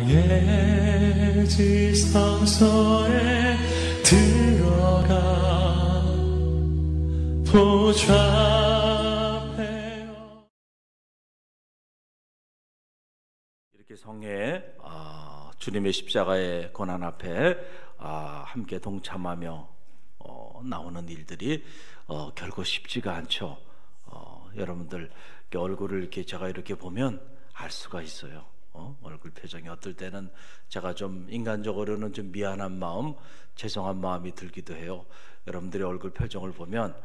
사랑의 지성소에 들어가 보좌하며. 이렇게 성회에 주님의 십자가의 고난 앞에 함께 동참하며 나오는 일들이 결코 쉽지가 않죠. 여러분들 얼굴을 이렇게 제가 이렇게 보면 알 수가 있어요. 얼굴 표정이 어떨 때는 제가 좀 인간적으로는 좀 미안한 마음, 죄송한 마음이 들기도 해요. 여러분들의 얼굴 표정을 보면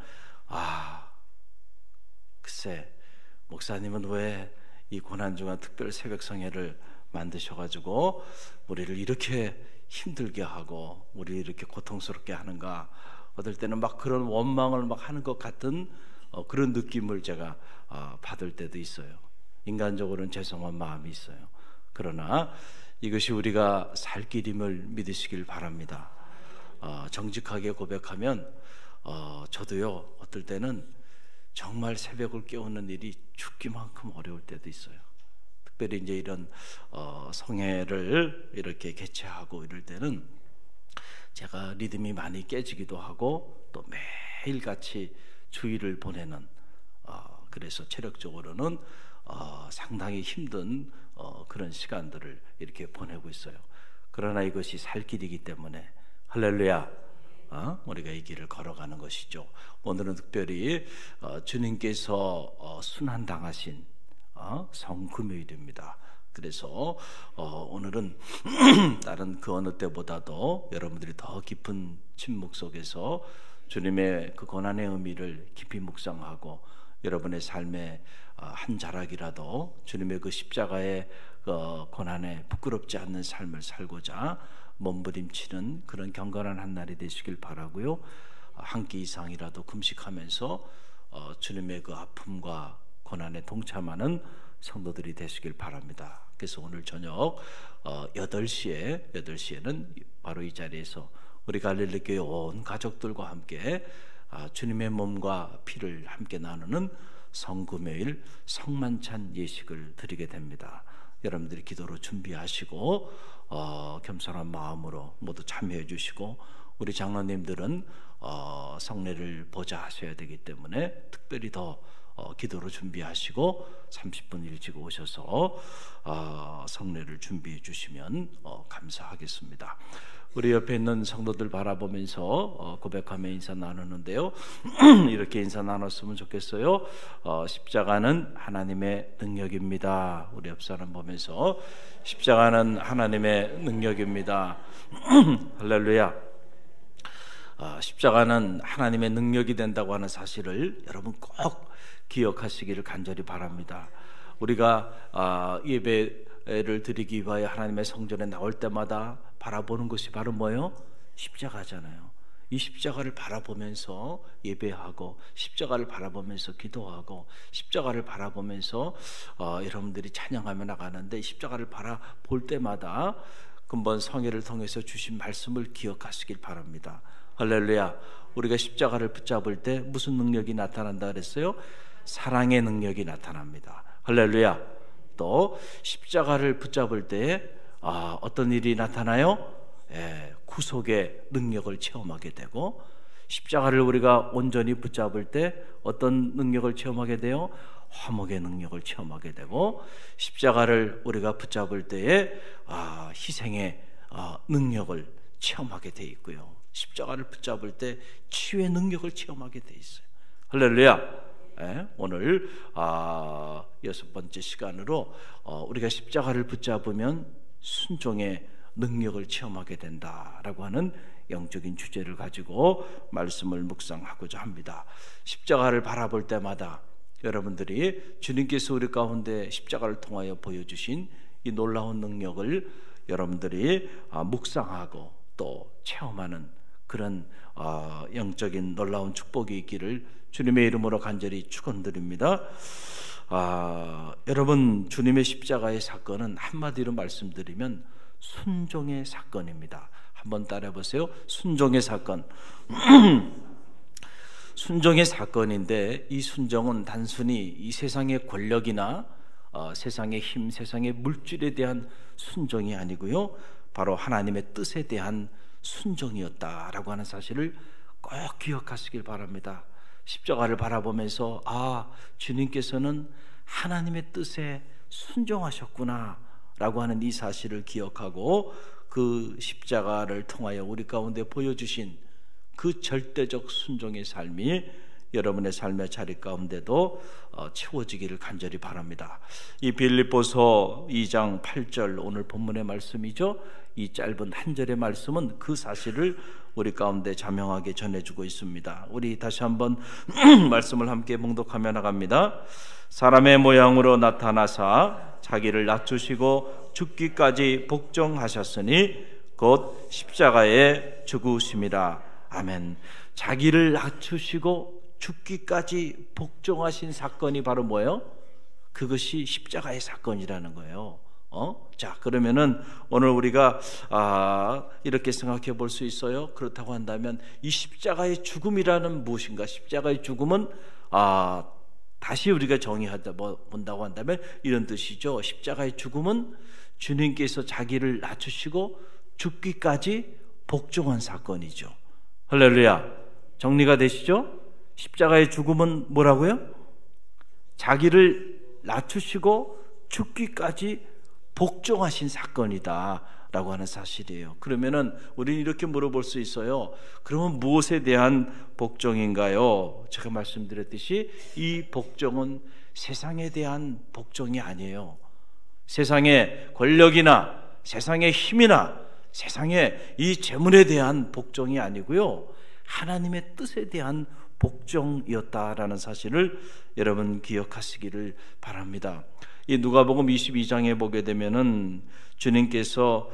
글쎄 목사님은 왜 이 고난중한 특별 새벽 성회를 만드셔가지고 우리를 이렇게 힘들게 하고 우리를 이렇게 고통스럽게 하는가. 어떨 때는 막 그런 원망을 막 하는 것 같은 그런 느낌을 제가 받을 때도 있어요. 인간적으로는 죄송한 마음이 있어요. 그러나 이것이 우리가 살 길임을 믿으시길 바랍니다. 정직하게 고백하면 저도요 어떨 때는 정말 새벽을 깨우는 일이 죽기만큼 어려울 때도 있어요. 특별히 이제 이런 성회를 이렇게 개최하고 이럴 때는 제가 리듬이 많이 깨지기도 하고 또 매일같이 주일을 보내는 그래서 체력적으로는 상당히 힘든 그런 시간들을 이렇게 보내고 있어요. 그러나 이것이 살 길이기 때문에 할렐루야, 우리가 이 길을 걸어가는 것이죠. 오늘은 특별히 주님께서 순환당하신 성금요일입니다. 그래서 오늘은 다른 그 어느 때보다도 여러분들이 더 깊은 침묵 속에서 주님의 그 고난의 의미를 깊이 묵상하고 여러분의 삶의 한 자락이라도 주님의 그 십자가의 고난에 부끄럽지 않는 삶을 살고자 몸부림치는 그런 경건한 한 날이 되시길 바라고요. 한 끼 이상이라도 금식하면서 주님의 그 아픔과 고난에 동참하는 성도들이 되시길 바랍니다. 그래서 오늘 저녁 8시에는 바로 이 자리에서 우리 갈릴리 교회 온 가족들과 함께 주님의 몸과 피를 함께 나누는 성금요일 성만찬 예식을 드리게 됩니다. 여러분들이 기도로 준비하시고 겸손한 마음으로 모두 참여해 주시고 우리 장로님들은 성례를 보자 하셔야 되기 때문에 특별히 더 기도로 준비하시고 30분 일찍 오셔서 성례를 준비해 주시면 감사하겠습니다. 우리 옆에 있는 성도들 바라보면서 고백하며 인사 나누는데요. 이렇게 인사 나눴으면 좋겠어요. 십자가는 하나님의 능력입니다. 우리 옆 사람 보면서 십자가는 하나님의 능력입니다. 할렐루야. 십자가는 하나님의 능력이 된다고 하는 사실을 여러분 꼭 기억하시기를 간절히 바랍니다. 우리가 예배를 드리기 위하여 하나님의 성전에 나올 때마다 바라보는 것이 바로 뭐예요? 십자가잖아요. 이 십자가를 바라보면서 예배하고 십자가를 바라보면서 기도하고 십자가를 바라보면서 여러분들이 찬양하며 나가는데 십자가를 바라볼 때마다 근본 성회를 통해서 주신 말씀을 기억하시길 바랍니다. 할렐루야. 우리가 십자가를 붙잡을 때 무슨 능력이 나타난다 그랬어요? 사랑의 능력이 나타납니다. 할렐루야. 또 십자가를 붙잡을 때 어떤 일이 나타나요? 구속의 능력을 체험하게 되고 십자가를 우리가 온전히 붙잡을 때 어떤 능력을 체험하게 돼요? 화목의 능력을 체험하게 되고 십자가를 우리가 붙잡을 때에 희생의 능력을 체험하게 돼 있고요. 십자가를 붙잡을 때 치유의 능력을 체험하게 돼 있어요. 할렐루야. 오늘 6번째 시간으로 우리가 십자가를 붙잡으면 순종의 능력을 체험하게 된다라고 하는 영적인 주제를 가지고 말씀을 묵상하고자 합니다. 십자가를 바라볼 때마다 여러분들이 주님께서 우리 가운데 십자가를 통하여 보여주신 이 놀라운 능력을 여러분들이 묵상하고 또 체험하는 그런 영적인 놀라운 축복이 있기를 주님의 이름으로 간절히 축원드립니다. 여러분, 주님의 십자가의 사건은 한마디로 말씀드리면 순종의 사건입니다. 한번 따라해 보세요. 순종의 사건. 순종의 사건인데 이 순종은 단순히 이 세상의 권력이나 세상의 힘, 세상의 물질에 대한 순종이 아니고요, 바로 하나님의 뜻에 대한 순종이었다라고 하는 사실을 꼭 기억하시길 바랍니다. 십자가를 바라보면서 주님께서는 하나님의 뜻에 순종하셨구나 라고 하는 이 사실을 기억하고, 그 십자가를 통하여 우리 가운데 보여주신 그 절대적 순종의 삶이 여러분의 삶의 자리 가운데도 채워지기를 간절히 바랍니다. 이 빌립보서 2장 8절, 오늘 본문의 말씀이죠. 이 짧은 한 절의 말씀은 그 사실을 우리 가운데 자명하게 전해주고 있습니다. 우리 다시 한번 말씀을 함께 봉독하며 나갑니다. 사람의 모양으로 나타나사 자기를 낮추시고 죽기까지 복종하셨으니 곧 십자가에 죽으심이라. 아멘. 자기를 낮추시고 죽기까지 복종하신 사건이 바로 뭐예요? 그것이 십자가의 사건이라는 거예요. 자, 그러면은 오늘 우리가 이렇게 생각해 볼 수 있어요. 그렇다고 한다면 이 십자가의 죽음이라는 무엇인가? 십자가의 죽음은 다시 우리가 정의하다 본다고 한다면 이런 뜻이죠. 십자가의 죽음은 주님께서 자기를 낮추시고 죽기까지 복종한 사건이죠. 할렐루야. 정리가 되시죠? 십자가의 죽음은 뭐라고요? 자기를 낮추시고 죽기까지 복종하신 사건이다 라고 하는 사실이에요. 그러면은 우리는 이렇게 물어볼 수 있어요. 그러면 무엇에 대한 복종인가요? 제가 말씀드렸듯이 이 복종은 세상에 대한 복종이 아니에요. 세상의 권력이나 세상의 힘이나 세상의 이 재물에 대한 복종이 아니고요, 하나님의 뜻에 대한 복종이었다라는 사실을 여러분 기억하시기를 바랍니다. 이 누가복음 22장에 보게 되면은 주님께서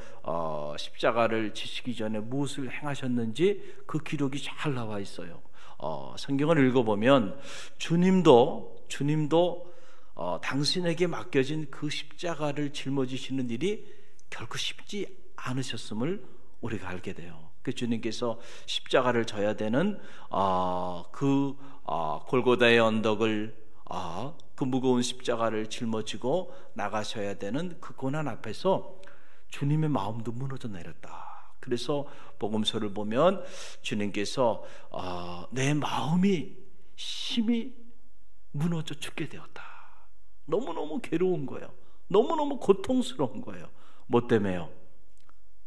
십자가를 지시기 전에 무엇을 행하셨는지 그 기록이 잘 나와 있어요. 성경을 읽어보면 주님도 당신에게 맡겨진 그 십자가를 짊어지시는 일이 결코 쉽지 않으셨음을 우리가 알게 돼요. 그 주님께서 십자가를 져야 되는 골고다의 언덕을 그 무거운 십자가를 짊어지고 나가셔야 되는 그 고난 앞에서 주님의 마음도 무너져 내렸다. 그래서 복음서를 보면 주님께서 내 마음이 심히 무너져 죽게 되었다. 너무너무 괴로운 거예요. 너무너무 고통스러운 거예요. 뭐 때문에요?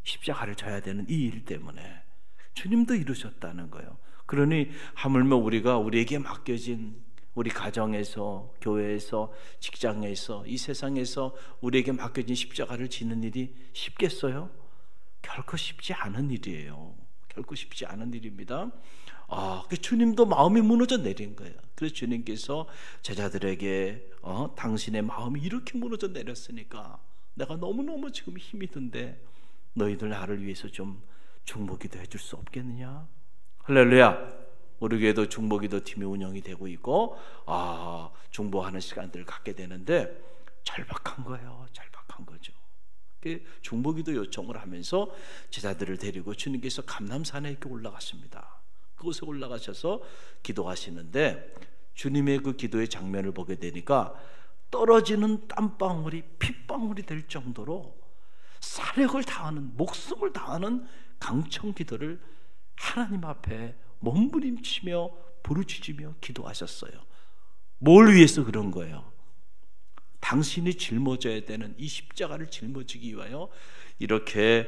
십자가를 져야 되는 이 일 때문에. 주님도 이루셨다는 거예요. 그러니 하물며 우리에게 맡겨진 우리 가정에서, 교회에서, 직장에서, 이 세상에서 우리에게 맡겨진 십자가를 지는 일이 쉽겠어요? 결코 쉽지 않은 일이에요. 결코 쉽지 않은 일입니다. 주님도 마음이 무너져 내린 거예요. 그래서 주님께서 제자들에게 당신의 마음이 이렇게 무너져 내렸으니까 내가 너무너무 지금 힘이 든데 너희들 나를 위해서 좀 중보기도 해줄 수 없겠느냐? 할렐루야. 우리 교회도 중보기도 팀이 운영이 되고 있고 중보하는 시간들을 갖게 되는데 절박한 거예요. 절박한 거죠. 중보기도 요청을 하면서 제자들을 데리고 주님께서 감람산에 이렇게 올라갔습니다. 그곳에 올라가셔서 기도하시는데 주님의 그 기도의 장면을 보게 되니까 떨어지는 땀방울이 핏방울이 될 정도로 사력을 다하는, 목숨을 다하는 강청 기도를 하나님 앞에 몸부림치며 부르짖으며 기도하셨어요. 뭘 위해서 그런 거예요? 당신이 짊어져야 되는 이 십자가를 짊어지기 위하여 이렇게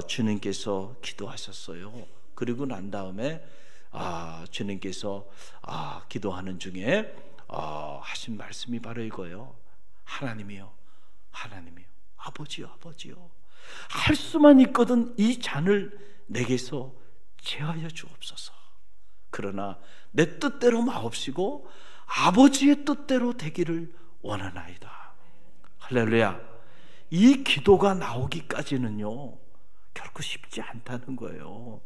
주님께서 기도하셨어요. 그리고 난 다음에 주님께서 기도하는 중에 하신 말씀이 바로 이거예요. 하나님이요, 아버지요, 할 수만 있거든 이 잔을 내게서 제하여 주옵소서. 그러나 내 뜻대로 마옵시고 아버지의 뜻대로 되기를 원하나이다. 할렐루야. 이 기도가 나오기까지는요 결코 쉽지 않다는 거예요.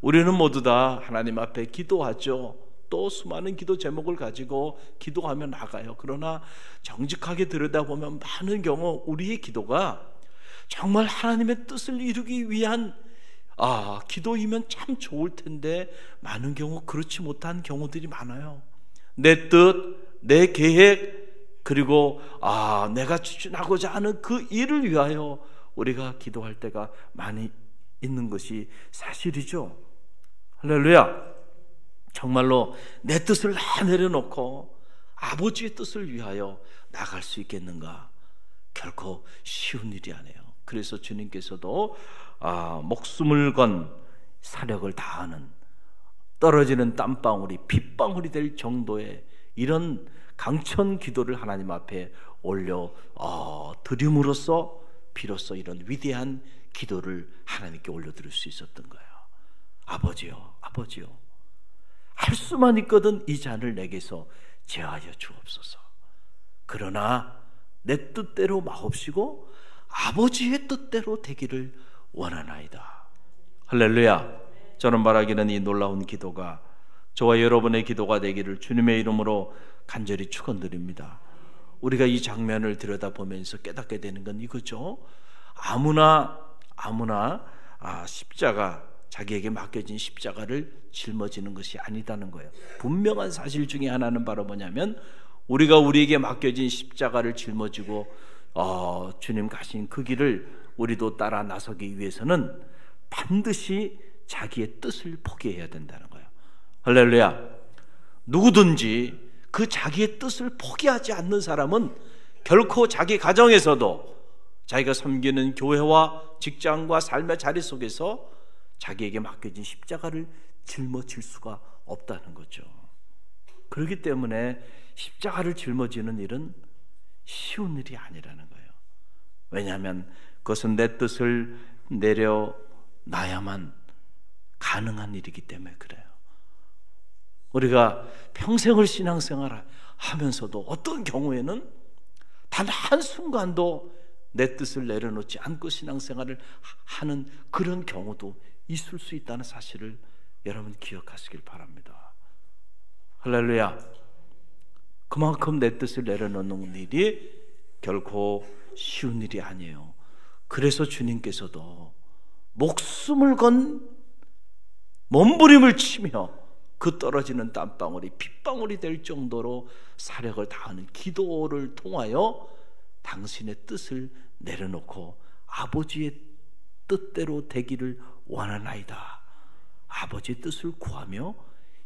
우리는 모두 다 하나님 앞에 기도하죠. 또 수많은 기도 제목을 가지고 기도하며 나가요. 그러나 정직하게 들여다보면 많은 경우 우리의 기도가 정말 하나님의 뜻을 이루기 위한 기도이면 참 좋을 텐데 많은 경우 그렇지 못한 경우들이 많아요. 내 뜻, 내 계획, 그리고 내가 추진하고자 하는 그 일을 위하여 우리가 기도할 때가 많이 있는 것이 사실이죠. 할렐루야. 정말로 내 뜻을 다 내려놓고 아버지의 뜻을 위하여 나갈 수 있겠는가? 결코 쉬운 일이 아니에요. 그래서 주님께서도 목숨을 건 사력을 다하는, 떨어지는 땀방울이 빗방울이 될 정도의 이런 강천 기도를 하나님 앞에 올려 드림으로써 비로소 이런 위대한 기도를 하나님께 올려드릴 수 있었던 거예요. 아버지요, 아버지요, 할 수만 있거든 이 잔을 내게서 제하여 주옵소서. 그러나 내 뜻대로 마옵시고 아버지의 뜻대로 되기를 원하나이다. 할렐루야. 저는 바라기는 이 놀라운 기도가 저와 여러분의 기도가 되기를 주님의 이름으로 간절히 축원드립니다. 우리가 이 장면을 들여다보면서 깨닫게 되는 건 이거죠. 아무나 십자가, 자기에게 맡겨진 십자가를 짊어지는 것이 아니다는 거예요. 분명한 사실 중에 하나는 바로 뭐냐면 우리가 우리에게 맡겨진 십자가를 짊어지고 주님 가신 그 길을 우리도 따라 나서기 위해서는 반드시 자기의 뜻을 포기해야 된다는 거예요. 할렐루야. 누구든지 그 자기의 뜻을 포기하지 않는 사람은 결코 자기 가정에서도 자기가 섬기는 교회와 직장과 삶의 자리 속에서 자기에게 맡겨진 십자가를 짊어질 수가 없다는 거죠. 그렇기 때문에 십자가를 짊어지는 일은 쉬운 일이 아니라는 거예요. 왜냐하면 그것은 내 뜻을 내려놔야만 가능한 일이기 때문에 그래요. 우리가 평생을 신앙생활을 하면서도 어떤 경우에는 단 한순간도 내 뜻을 내려놓지 않고 신앙생활을 하는 그런 경우도 있을 수 있다는 사실을 여러분 기억하시길 바랍니다. 할렐루야. 그만큼 내 뜻을 내려놓는 일이 결코 쉬운 일이 아니에요. 그래서 주님께서도 목숨을 건 몸부림을 치며 그 떨어지는 땀방울이 빗방울이 될 정도로 사력을 다하는 기도를 통하여 당신의 뜻을 내려놓고 아버지의 뜻대로 되기를 원하나이다. 아버지의 뜻을 구하며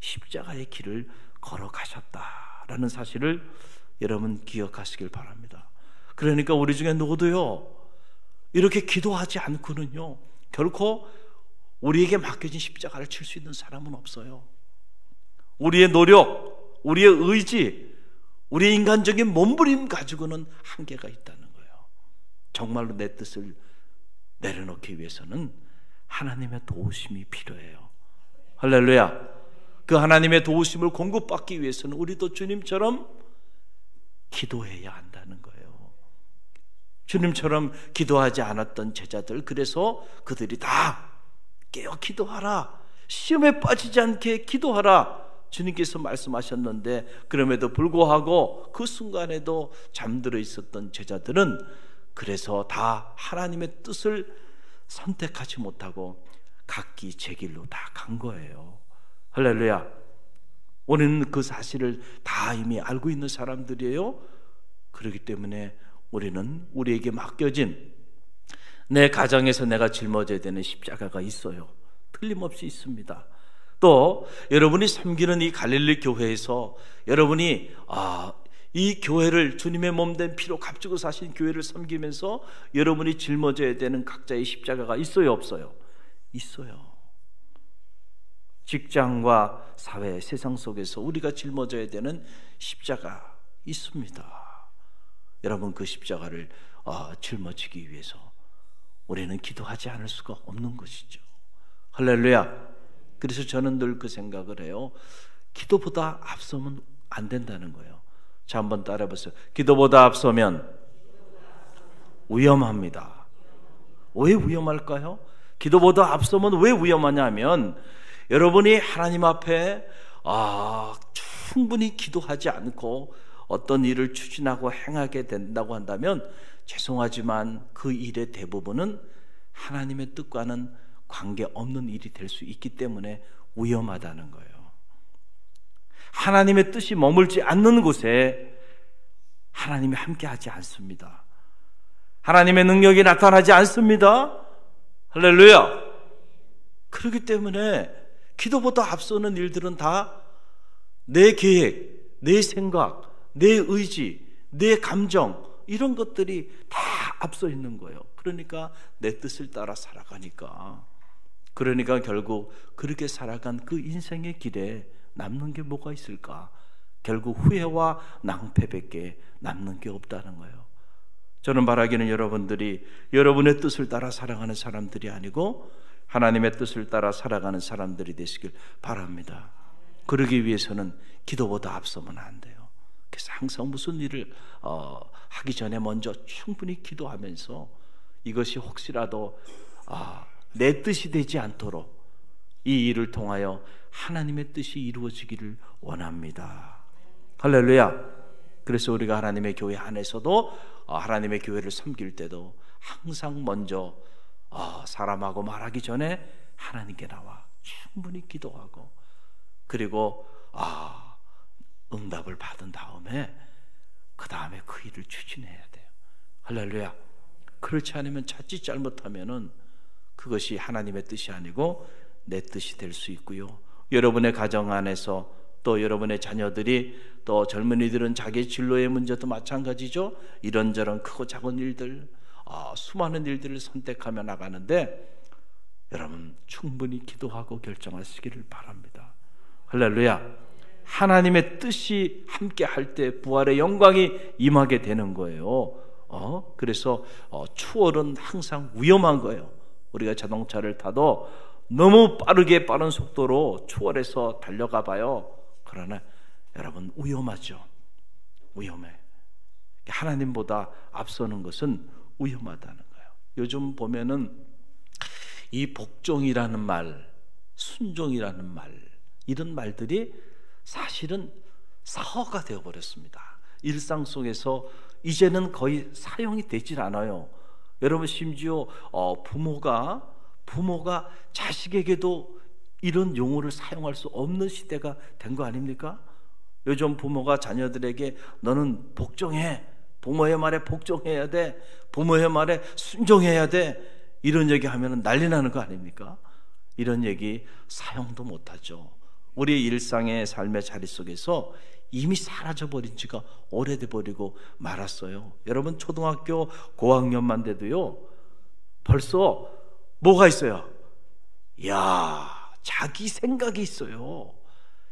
십자가의 길을 걸어가셨다라는 사실을 여러분 기억하시길 바랍니다. 그러니까 우리 중에 누구도요 이렇게 기도하지 않고는요 결코 우리에게 맡겨진 십자가를 칠 수 있는 사람은 없어요. 우리의 노력, 우리의 의지, 우리의 인간적인 몸부림 가지고는 한계가 있다는 거예요. 정말로 내 뜻을 내려놓기 위해서는 하나님의 도우심이 필요해요. 할렐루야. 그 하나님의 도우심을 공급받기 위해서는 우리도 주님처럼 기도해야 한다는 거예요. 주님처럼 기도하지 않았던 제자들, 그래서 그들이 다 깨어 기도하라, 시험에 빠지지 않게 기도하라 주님께서 말씀하셨는데, 그럼에도 불구하고 그 순간에도 잠들어 있었던 제자들은 그래서 다 하나님의 뜻을 선택하지 못하고 각기 제 길로 다 간 거예요. 할렐루야. 우리는 그 사실을 다 이미 알고 있는 사람들이에요. 그렇기 때문에 우리는 우리에게 맡겨진 내 가정에서 내가 짊어져야 되는 십자가가 있어요. 틀림없이 있습니다. 또 여러분이 섬기는 이 갈릴리 교회에서 여러분이 이 교회를 주님의 몸된 피로 값주고 사신 교회를 섬기면서 여러분이 짊어져야 되는 각자의 십자가가 있어요, 없어요? 있어요. 직장과 사회, 세상 속에서 우리가 짊어져야 되는 십자가 있습니다. 여러분, 그 십자가를 짊어지기 위해서 우리는 기도하지 않을 수가 없는 것이죠. 할렐루야. 그래서 저는 늘 그 생각을 해요. 기도보다 앞서면 안 된다는 거예요. 자, 한번 따라해 보세요. 기도보다 앞서면 위험합니다. 왜 위험할까요? 기도보다 앞서면 왜 위험하냐면, 여러분이 하나님 앞에 충분히 기도하지 않고 어떤 일을 추진하고 행하게 된다고 한다면, 죄송하지만 그 일의 대부분은 하나님의 뜻과는 관계없는 일이 될 수 있기 때문에 위험하다는 거예요. 하나님의 뜻이 머물지 않는 곳에 하나님이 함께하지 않습니다. 하나님의 능력이 나타나지 않습니다. 할렐루야. 그렇기 때문에 기도보다 앞서는 일들은 다 내 계획, 내 생각, 내 의지, 내 감정, 이런 것들이 다 앞서 있는 거예요. 그러니까 내 뜻을 따라 살아가니까. 그러니까 결국 그렇게 살아간 그 인생의 길에 남는 게 뭐가 있을까? 결국 후회와 낭패밖에 남는 게 없다는 거예요. 저는 바라기는 여러분들이 여러분의 뜻을 따라 살아가는 사람들이 아니고 하나님의 뜻을 따라 살아가는 사람들이 되시길 바랍니다. 그러기 위해서는 기도보다 앞서면 안 돼요. 그래서 항상 무슨 일을 하기 전에 먼저 충분히 기도하면서 이것이 혹시라도 내 뜻이 되지 않도록 이 일을 통하여 하나님의 뜻이 이루어지기를 원합니다. 할렐루야. 그래서 우리가 하나님의 교회 안에서도 하나님의 교회를 섬길 때도 항상 먼저 사람하고 말하기 전에 하나님께 나와 충분히 기도하고, 그리고 응답을 받은 다음에 그 다음에 그 일을 추진해야 돼요. 할렐루야. 그렇지 않으면 자칫 잘못하면은 그것이 하나님의 뜻이 아니고 내 뜻이 될 수 있고요. 여러분의 가정 안에서 또 여러분의 자녀들이, 또 젊은이들은 자기 진로의 문제도 마찬가지죠. 이런저런 크고 작은 일들, 수많은 일들을 선택하며 나가는데 여러분 충분히 기도하고 결정하시기를 바랍니다. 할렐루야. 하나님의 뜻이 함께 할 때 부활의 영광이 임하게 되는 거예요. 그래서 추월은 항상 위험한 거예요. 우리가 자동차를 타도 너무 빠른 속도로 추월해서 달려가 봐요. 그러나 여러분 위험하죠. 위험해. 하나님보다 앞서는 것은 위험하다는 거예요. 요즘 보면은 이 복종이라는 말, 순종이라는 말, 이런 말들이 사실은 사어가 되어버렸습니다. 일상 속에서 이제는 거의 사용이 되질 않아요. 여러분 심지어 부모가 자식에게도 이런 용어를 사용할 수 없는 시대가 된 거 아닙니까? 요즘 부모가 자녀들에게 너는 복종해, 부모의 말에 복종해야 돼, 부모의 말에 순종해야 돼, 이런 얘기 하면 난리 나는 거 아닙니까? 이런 얘기 사용도 못하죠. 우리의 일상의 삶의 자리 속에서 이미 사라져버린 지가 오래돼 버리고 말았어요. 여러분 초등학교 고학년만 돼도요 벌써 뭐가 있어요? 자기 생각이 있어요.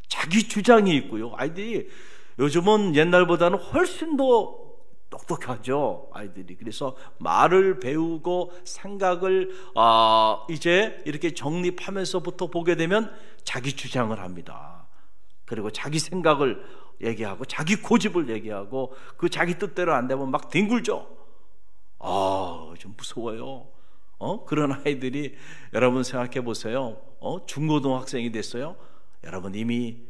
자기 주장이 있고요. 아이들이 요즘은 옛날보다는 훨씬 더 똑똑하죠, 아이들이. 그래서 말을 배우고 생각을 이제 이렇게 정립하면서부터 보게 되면 자기 주장을 합니다. 그리고 자기 생각을 얘기하고 자기 고집을 얘기하고 그 자기 뜻대로 안 되면 막 뒹굴죠. 좀 무서워요. 그런 아이들이 여러분 생각해 보세요. 중고등학생이 됐어요. 여러분 이미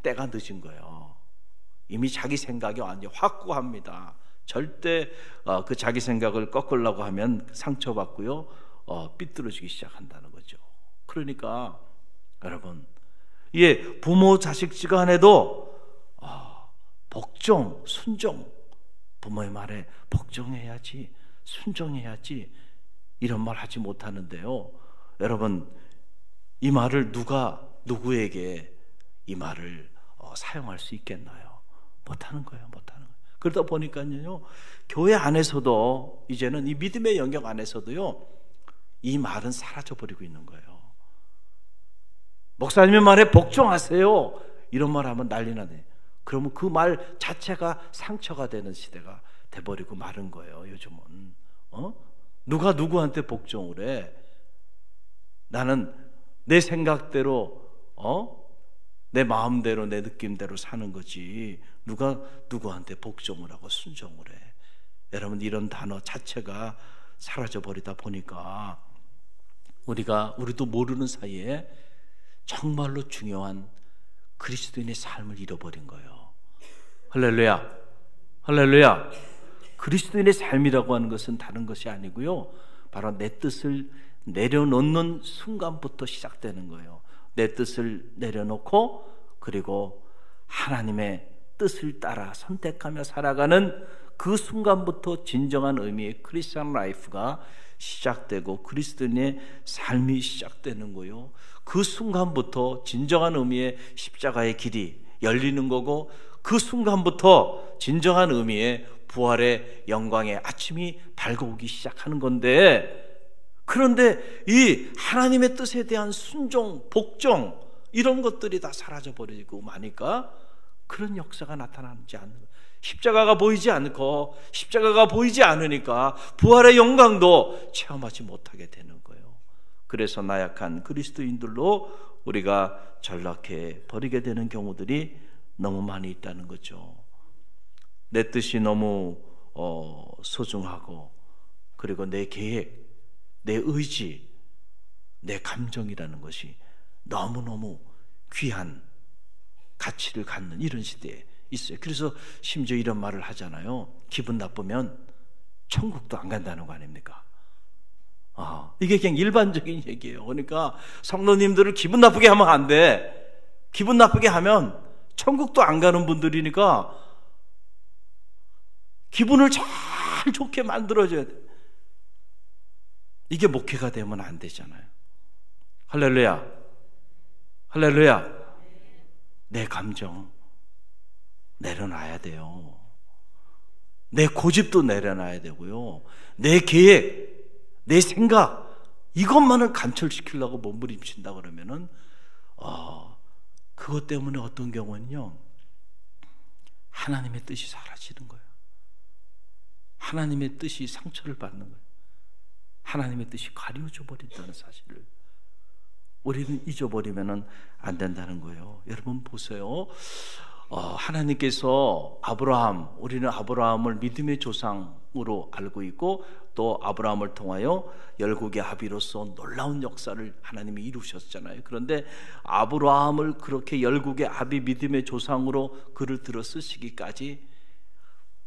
때가 늦은 거예요. 이미 자기 생각이 완전히 확고합니다. 절대 그 자기 생각을 꺾으려고 하면 상처받고요, 삐뚤어지기 시작한다는 거죠. 그러니까 여러분, 부모 자식 지간에도 복종, 순종, 부모의 말에 복종해야지, 순종해야지, 이런 말 하지 못하는데요. 여러분, 이 말을 누구에게 이 말을 사용할 수 있겠나요? 못하는 거예요. 그러다 보니까요, 교회 안에서도 이제는 이 믿음의 영역 안에서도요, 이 말은 사라져 버리고 있는 거예요. 목사님의 말에 복종하세요, 이런 말 하면 난리 나네. 그러면 그 말 자체가 상처가 되는 시대가 돼버리고 마른 거예요. 요즘은 누가 누구한테 복종을 해? 나는 내 생각대로 내 마음대로 내 느낌대로 사는 거지, 누가 누구한테 복종을 하고 순종을 해? 여러분, 이런 단어 자체가 사라져 버리다 보니까 우리도 모르는 사이에 정말로 중요한 그리스도인의 삶을 잃어버린 거예요. 할렐루야. 할렐루야. 그리스도인의 삶이라고 하는 것은 다른 것이 아니고요, 바로 내 뜻을 내려놓는 순간부터 시작되는 거예요. 내 뜻을 내려놓고 그리고 하나님의 뜻을 따라 선택하며 살아가는 그 순간부터 진정한 의미의 크리스천 라이프가 시작되고 그리스도인의 삶이 시작되는 거요. 그 순간부터 진정한 의미의 십자가의 길이 열리는 거고, 그 순간부터 진정한 의미의 부활의 영광의 아침이 밝아오기 시작하는 건데, 그런데 이 하나님의 뜻에 대한 순종, 복종 이런 것들이 다 사라져버리고 마니까 그런 역사가 나타나지 않는 거예요. 십자가가 보이지 않고, 십자가가 보이지 않으니까 부활의 영광도 체험하지 못하게 되는 거예요. 그래서 나약한 그리스도인들로 우리가 전락해 버리게 되는 경우들이 너무 많이 있다는 거죠. 내 뜻이 너무 소중하고, 그리고 내 계획, 내 의지, 내 감정이라는 것이 너무너무 귀한 가치를 갖는 이런 시대에 있어요. 그래서 심지어 이런 말을 하잖아요. 기분 나쁘면 천국도 안 간다는 거 아닙니까? 이게 그냥 일반적인 얘기예요. 그러니까 성도님들을 기분 나쁘게 하면 안 돼. 기분 나쁘게 하면 천국도 안 가는 분들이니까 기분을 잘 좋게 만들어줘야 돼. 이게 목회가 되면 안 되잖아요. 할렐루야, 할렐루야. 내 감정 내려놔야 돼요. 내 고집도 내려놔야 되고요. 내 계획, 내 생각, 이것만을 관철시키려고 몸부림친다 그러면은 그것 때문에 어떤 경우는요, 하나님의 뜻이 사라지는 거예요. 하나님의 뜻이 상처를 받는 거예요. 하나님의 뜻이 가려져 버린다는 사실을 우리는 잊어버리면 안 된다는 거예요. 여러분 보세요. 하나님께서 우리는 아브라함을 믿음의 조상으로 알고 있고, 또 아브라함을 통하여 열국의 아비로서 놀라운 역사를 하나님이 이루셨잖아요. 그런데 아브라함을 그렇게 열국의 아비, 믿음의 조상으로 글을 들어 쓰시기까지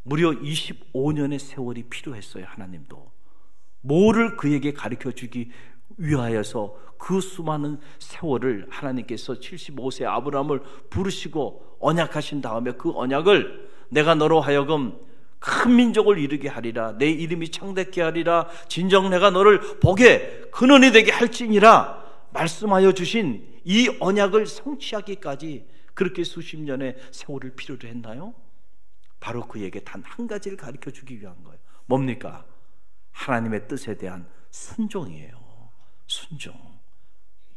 무려 25년의 세월이 필요했어요. 하나님도 뭐를 그에게 가르쳐주기 위하여서 그 수많은 세월을 하나님께서 75세 아브라함을 부르시고 언약하신 다음에, 그 언약을 내가 너로 하여금 큰 민족을 이루게 하리라, 내 이름이 창대케 하리라, 진정 내가 너를 복의 근원이 되게 할지니라 말씀하여 주신 이 언약을 성취하기까지 그렇게 수십 년의 세월을 필요로 했나요? 바로 그에게 단 한 가지를 가르쳐 주기 위한 거예요. 뭡니까? 하나님의 뜻에 대한 순종이에요. 순종.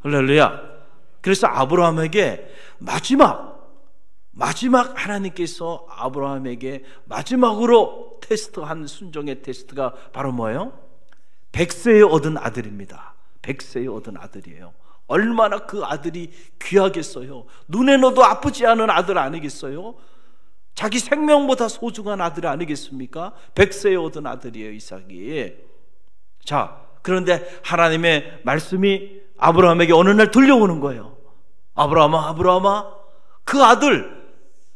할렐루야. 그래서 아브라함에게 마지막 하나님께서 아브라함에게 마지막으로 테스트한 순종의 테스트가 바로 뭐예요? 100세에 얻은 아들입니다. 100세에 얻은 아들이에요. 얼마나 그 아들이 귀하겠어요. 눈에 넣어도 아프지 않은 아들 아니겠어요? 자기 생명보다 소중한 아들 아니겠습니까? 100세에 얻은 아들이에요, 이삭이. 자, 그런데 하나님의 말씀이 아브라함에게 어느 날 들려오는 거예요. 아브라함아, 그 아들,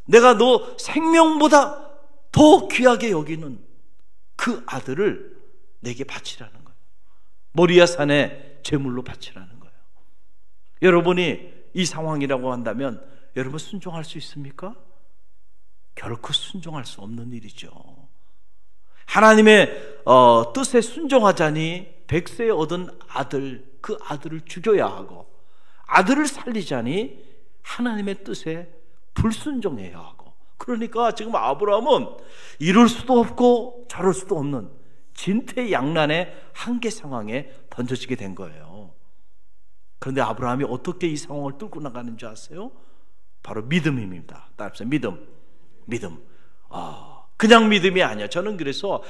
내가 너 생명보다 더 귀하게 여기는 그 아들을 내게 바치라는 거예요. 모리아 산에 제물로 바치라는 거예요. 여러분이 이 상황이라고 한다면 여러분 순종할 수 있습니까? 결코 순종할 수 없는 일이죠. 하나님의 뜻에 순종하자니 100세에 얻은 아들, 그 아들을 죽여야 하고, 아들을 살리자니 하나님의 뜻에 불순종해야 하고. 그러니까 지금 아브라함은 이럴 수도 없고 저럴 수도 없는 진퇴양난의 한계 상황에 던져지게 된 거예요. 그런데 아브라함이 어떻게 이 상황을 뚫고 나가는 줄 아세요? 바로 믿음입니다. 따라합시다. 믿음. 그냥 믿음이 아니야. 저는 그래서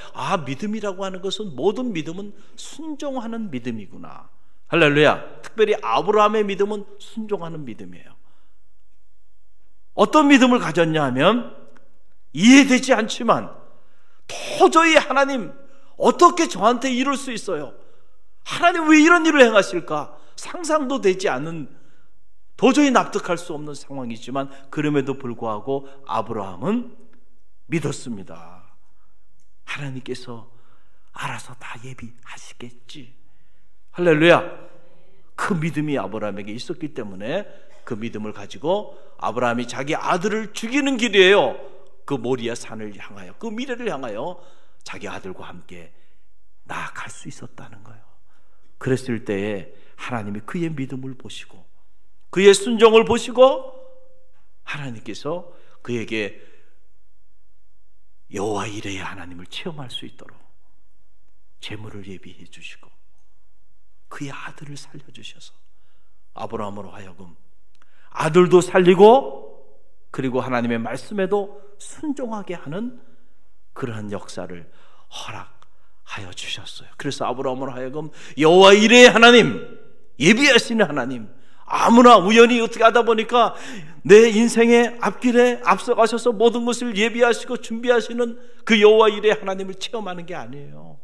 믿음이라고 하는 것은, 모든 믿음은 순종하는 믿음이구나. 할렐루야. 특별히 아브라함의 믿음은 순종하는 믿음이에요. 어떤 믿음을 가졌냐 하면, 이해되지 않지만 도저히 하나님 어떻게 저한테 이럴 수 있어요? 하나님 왜 이런 일을 행하실까? 상상도 되지 않는, 도저히 납득할 수 없는 상황이지만 그럼에도 불구하고 아브라함은 믿었습니다. 하나님께서 알아서 다 예비하시겠지. 할렐루야. 그 믿음이 아브라함에게 있었기 때문에 그 믿음을 가지고 아브라함이 자기 아들을 죽이는 길이에요. 그 모리아 산을 향하여, 그 미래를 향하여 자기 아들과 함께 나아갈 수 있었다는 거예요. 그랬을 때에 하나님이 그의 믿음을 보시고 그의 순종을 보시고 하나님께서 그에게 여호와 이레의 하나님을 체험할 수 있도록 재물을 예비해 주시고 그의 아들을 살려주셔서 아브라함으로 하여금 아들도 살리고 그리고 하나님의 말씀에도 순종하게 하는 그러한 역사를 허락하여 주셨어요. 그래서 아브라함으로 하여금 여호와 이레의 하나님, 예비하시는 하나님, 아무나 우연히 어떻게 하다 보니까 내 인생의 앞길에 앞서가셔서 모든 것을 예비하시고 준비하시는 그 여호와 이레의 하나님을 체험하는 게 아니에요.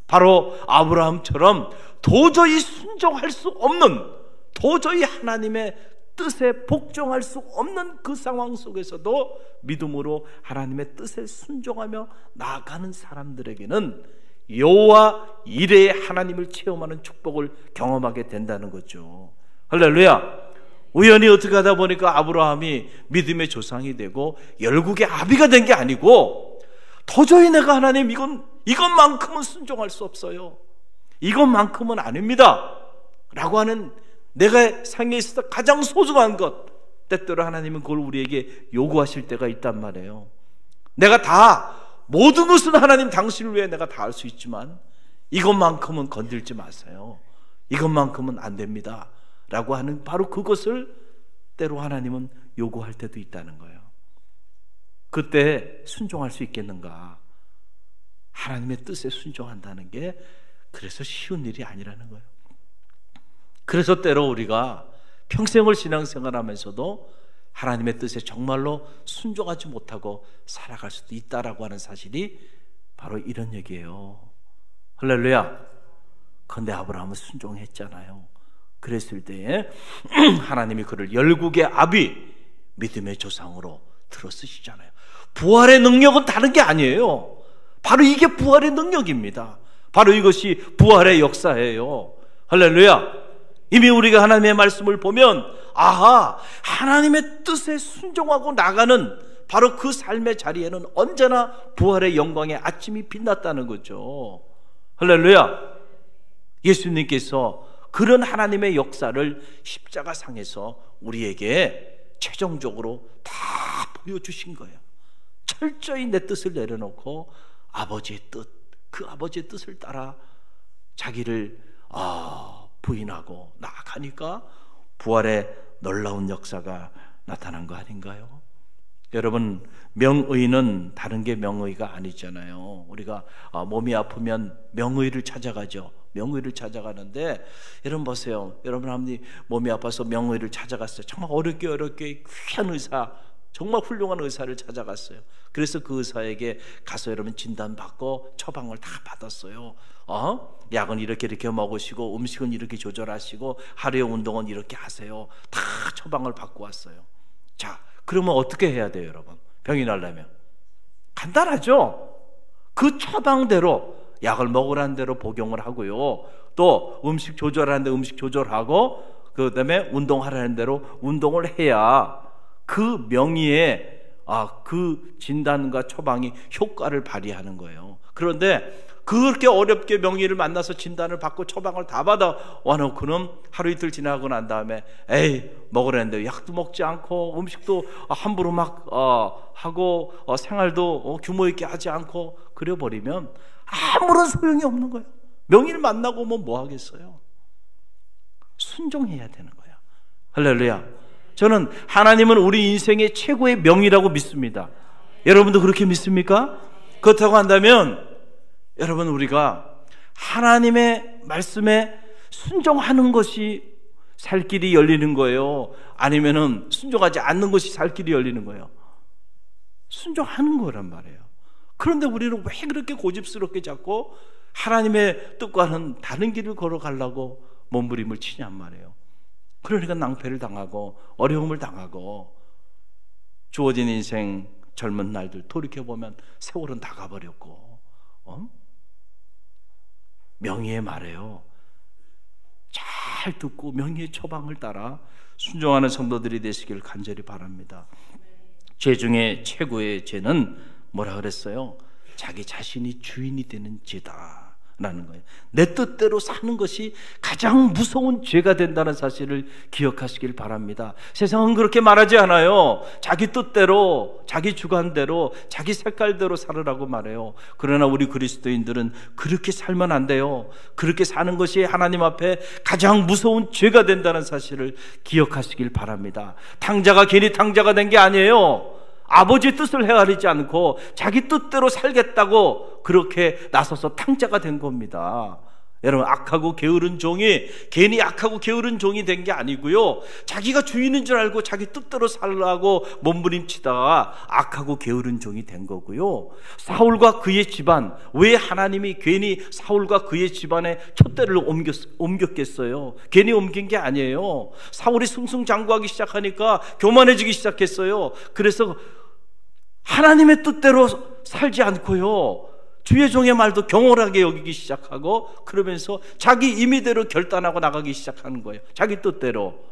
바로 아브라함처럼 도저히 순종할 수 없는, 도저히 하나님의 뜻에 복종할 수 없는 그 상황 속에서도 믿음으로 하나님의 뜻에 순종하며 나아가는 사람들에게는 여호와 이레의 하나님을 체험하는 축복을 경험하게 된다는 거죠. 할렐루야. 우연히 어떻게 하다 보니까 아브라함이 믿음의 조상이 되고 열국의 아비가 된 게 아니고 도저히 내가 하나님 이것만큼은 순종할 수 없어요, 이것만큼은 아닙니다 라고 하는 내가 삶에 있어서 가장 소중한 것, 때때로 하나님은 그걸 우리에게 요구하실 때가 있단 말이에요. 내가 다 모든 것은 하나님 당신을 위해 내가 다 할 수 있지만 이것만큼은 건들지 마세요, 이것만큼은 안 됩니다 라고 하는 바로 그것을 때로 하나님은 요구할 때도 있다는 거예요. 그때 순종할 수 있겠는가? 하나님의 뜻에 순종한다는 게 그래서 쉬운 일이 아니라는 거예요. 그래서 때로 우리가 평생을 신앙생활하면서도 하나님의 뜻에 정말로 순종하지 못하고 살아갈 수도 있다라고 하는 사실이 바로 이런 얘기예요. 할렐루야. 그런데 아브라함은 순종했잖아요. 그랬을 때에 하나님이 그를 열국의 아비, 믿음의 조상으로 들어쓰시잖아요. 부활의 능력은 다른 게 아니에요. 바로 이게 부활의 능력입니다. 바로 이것이 부활의 역사예요. 할렐루야. 이미 우리가 하나님의 말씀을 보면 아하, 하나님의 뜻에 순종하고 나가는 바로 그 삶의 자리에는 언제나 부활의 영광의 아침이 빛났다는 거죠. 할렐루야. 예수님께서 그런 하나님의 역사를 십자가상에서 우리에게 최종적으로 다 보여주신 거예요. 철저히 내 뜻을 내려놓고 아버지의 뜻, 그 아버지의 뜻을 따라 자기를 부인하고 나아가니까 부활의 놀라운 역사가 나타난 거 아닌가요? 여러분, 명의는 다른 게 명의가 아니잖아요. 우리가 몸이 아프면 명의를 찾아가죠. 명의를 찾아가는데 여러분 보세요. 여러분 한번 몸이 아파서 명의를 찾아갔어요. 정말 어렵게 귀한 의사, 정말 훌륭한 의사를 찾아갔어요. 그래서 그 의사에게 가서 여러분 진단받고 처방을 다 받았어요. 약은 이렇게 먹으시고 음식은 이렇게 조절하시고 하루의 운동은 이렇게 하세요. 다 처방을 받고 왔어요. 자, 그러면 어떻게 해야 돼요, 여러분? 병이 나려면 간단하죠. 그 처방대로 약을 먹으라는 대로 복용을 하고요. 또 음식 조절하는 데 음식 조절하고 그 다음에 운동하라는 대로 운동을 해야 그 명의에 그 진단과 처방이 효과를 발휘하는 거예요. 그런데 그렇게 어렵게 명의를 만나서 진단을 받고 처방을 다 받아 와놓고는 하루 이틀 지나고 난 다음에 먹으라는데 약도 먹지 않고 음식도 함부로 막 하고 생활도 규모 있게 하지 않고 그래버리면 아무런 소용이 없는 거예요. 명의를 만나고 뭐 하겠어요? 순종해야 되는 거예요. 할렐루야. 저는 하나님은 우리 인생의 최고의 명의라고 믿습니다. 여러분도 그렇게 믿습니까? 그렇다고 한다면 여러분, 우리가 하나님의 말씀에 순종하는 것이 살 길이 열리는 거예요? 아니면은 순종하지 않는 것이 살 길이 열리는 거예요? 순종하는 거란 말이에요. 그런데 우리는 왜 그렇게 고집스럽게 자꾸 하나님의 뜻과는 다른 길을 걸어가려고 몸부림을 치냔 말이에요. 그러니까 낭패를 당하고 어려움을 당하고 주어진 인생 젊은 날들 돌이켜보면 세월은 다 가버렸고 명의의 말이에요. 잘 듣고 명의의 처방을 따라 순종하는 성도들이 되시길 간절히 바랍니다. 죄 중에 최고의 죄는 뭐라 그랬어요? 자기 자신이 주인이 되는 죄다 라는 거예요. 내 뜻대로 사는 것이 가장 무서운 죄가 된다는 사실을 기억하시길 바랍니다. 세상은 그렇게 말하지 않아요. 자기 뜻대로, 자기 주관대로, 자기 색깔대로 살으라고 말해요. 그러나 우리 그리스도인들은 그렇게 살면 안 돼요. 그렇게 사는 것이 하나님 앞에 가장 무서운 죄가 된다는 사실을 기억하시길 바랍니다. 탕자가 괜히 탕자가 된 게 아니에요. 아버지 뜻을 헤아리지 않고 자기 뜻대로 살겠다고 그렇게 나서서 탕자가 된 겁니다. 여러분, 악하고 게으른 종이 괜히 악하고 게으른 종이 된 게 아니고요, 자기가 주인인 줄 알고 자기 뜻대로 살라고 몸부림치다가 악하고 게으른 종이 된 거고요. 사울과 그의 집안, 왜 하나님이 괜히 사울과 그의 집안에 촛대를 옮겼겠어요? 괜히 옮긴 게 아니에요. 사울이 승승장구하기 시작하니까 교만해지기 시작했어요. 그래서 하나님의 뜻대로 살지 않고요, 주의 종의 말도 경홀하게 여기기 시작하고, 그러면서 자기 임의대로 결단하고 나가기 시작하는 거예요. 자기 뜻대로.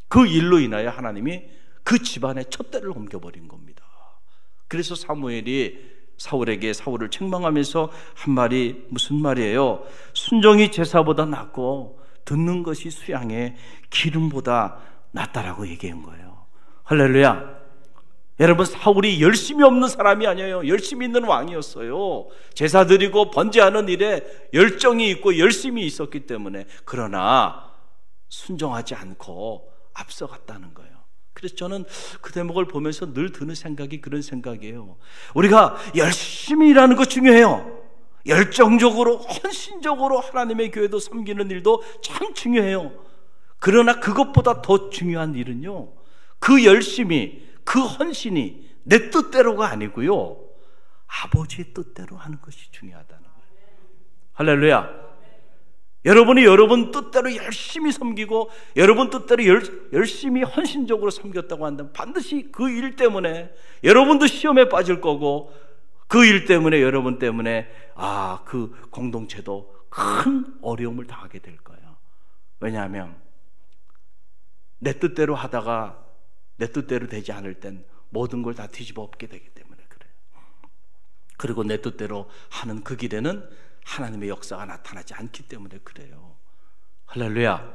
그 일로 인하여 하나님이 그 집안에 촛대를 옮겨버린 겁니다. 그래서 사무엘이 사울에게 사울을 책망하면서 한 말이 무슨 말이에요? 순종이 제사보다 낫고 듣는 것이 수양의 기름보다 낫다라고 얘기한 거예요. 할렐루야. 여러분, 사울이 열심이 없는 사람이 아니에요. 열심히 있는 왕이었어요. 제사 드리고 번제하는 일에 열정이 있고 열심이 있었기 때문에. 그러나 순종하지 않고 앞서갔다는 거예요. 그래서 저는 그 대목을 보면서 늘 드는 생각이 그런 생각이에요. 우리가 열심히 일하는 거 중요해요. 열정적으로 헌신적으로 하나님의 교회도 섬기는 일도 참 중요해요. 그러나 그것보다 더 중요한 일은요, 그 열심이, 그 헌신이 내 뜻대로가 아니고요, 아버지의 뜻대로 하는 것이 중요하다는 거예요. 할렐루야. 여러분이 여러분 뜻대로 열심히 섬기고 여러분 뜻대로 열심히 헌신적으로 섬겼다고 한다면 반드시 그 일 때문에 여러분도 시험에 빠질 거고, 그 일 때문에 여러분 때문에 그 공동체도 큰 어려움을 당하게 될 거예요. 왜냐하면 내 뜻대로 하다가 내 뜻대로 되지 않을 땐 모든 걸 다 뒤집어 엎게 되기 때문에 그래요. 그리고 내 뜻대로 하는 그 길에는 하나님의 역사가 나타나지 않기 때문에 그래요. 할렐루야.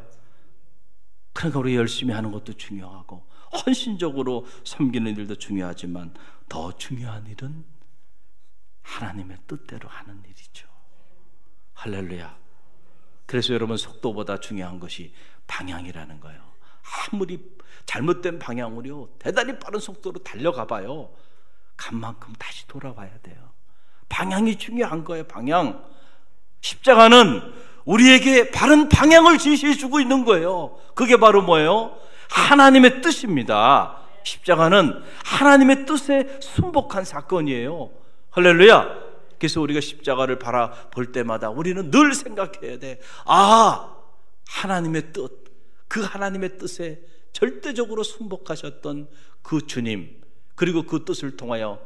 그러니까 우리 열심히 하는 것도 중요하고 헌신적으로 섬기는 일도 중요하지만 더 중요한 일은 하나님의 뜻대로 하는 일이죠. 할렐루야. 그래서 여러분, 속도보다 중요한 것이 방향이라는 거예요. 아무리 잘못된 방향으로 대단히 빠른 속도로 달려가 봐요, 간 만큼 다시 돌아와야 돼요. 방향이 중요한 거예요. 방향. 십자가는 우리에게 바른 방향을 지시해 주고 있는 거예요. 그게 바로 뭐예요? 하나님의 뜻입니다. 십자가는 하나님의 뜻에 순복한 사건이에요. 할렐루야. 그래서 우리가 십자가를 바라볼 때마다 우리는 늘 생각해야 돼. 하나님의 뜻, 그 하나님의 뜻에 절대적으로 순복하셨던 그 주님, 그리고 그 뜻을 통하여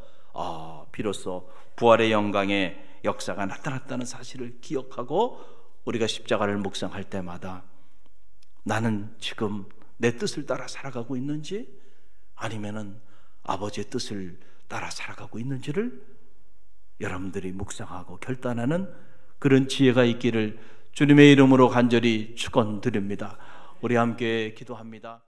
비로소 부활의 영광의 역사가 나타났다는 사실을 기억하고 우리가 십자가를 묵상할 때마다 나는 지금 내 뜻을 따라 살아가고 있는지 아니면은 아버지의 뜻을 따라 살아가고 있는지를 여러분들이 묵상하고 결단하는 그런 지혜가 있기를 주님의 이름으로 간절히 축원드립니다. 우리 함께 기도합니다.